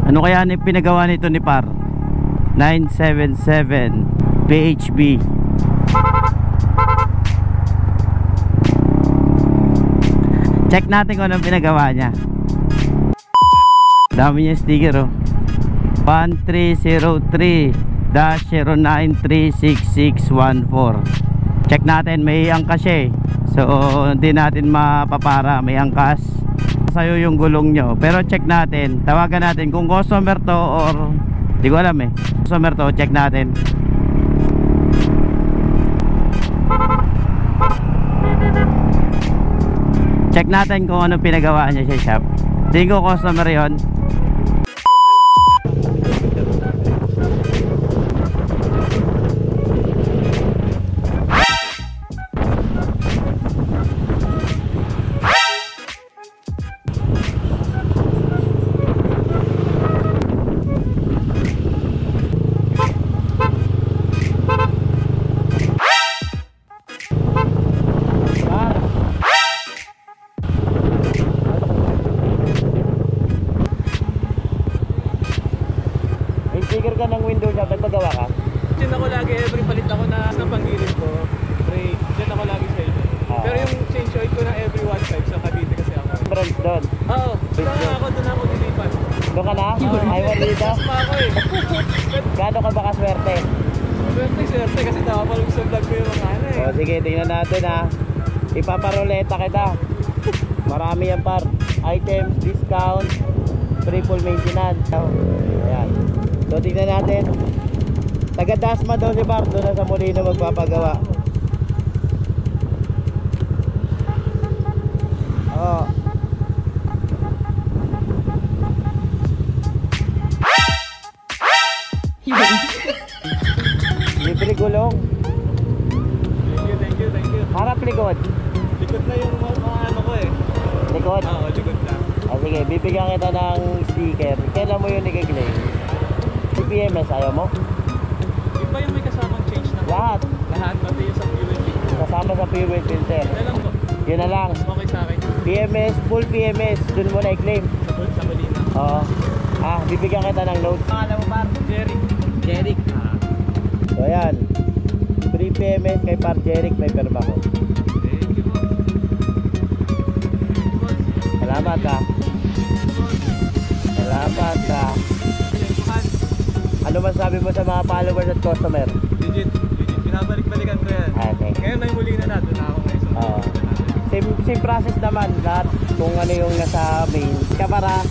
Ano kaya ni pinagawa nito ni Par? 977 PHB. Check natin kung anong pinagawa niya. Dami niya sticker oh. 1303-09366614. Check natin, may angkas siya eh. So hindi natin mapapara, may angkas. Sa'yo yung gulong nyo. Pero check natin, tawagan natin kung customer to or di ko alam eh. Customer to, check natin. Check natin kung ano pinagawa niya sa shop. Hindi ko customer yon. Sticker ka ng window shop, nagpagawa ka? Diyan ako lagi, every palit ako na panggilit ko, brake, diyan ako lagi sa inyo. Pero yung change oil ko na every 1.5 sa Cavite kasi ako. Branch doon? Oo, doon ako dilipan. Doon ka na? Ay, walida? Pa ako eh. Gano'n ka ba kaswerte? Swerte kasi nakapalong sa vlog ko yung mga ano eh. O sige, tingnan natin ha. Ipaparoleta kita. Marami yan Par. Items, discount, free full maintenance. Ayan. So tingnan natin. Taga Dasma daw si Par, doon na sa Molino magpapagawa. Oo. Libre gulong. Thank you. Harap likod. Likod na yung mga ano ko eh. Likod? Oo, likod lang. Sige, bibigyan kita ng sticker. Kailan mo yun i-claim? PMS, ayaw mo? Yung ba yung may kasamang change na? Lahat. Pati yung sa fuel filter. Kasama sa fuel filter. Yun na lang po. Yun na lang. Okay sa akin. PMS, full PMS. Dun mo na i-claim. Sa Molina. Oo. Bibigyan kita ng load. Alam mo Par? Jeric. So ayan. 3 PMS kay Par Jeric, may perma ko. Thank you po. Salamat ha. Salamat ha. Ano masabi mo sa mga followers at customer? Legit. Binabalik-balikan ko yan. Okay. Ngayon may Molina na. Doon na ako ngayon sa Same process naman lahat kung ano yung nasa main. Para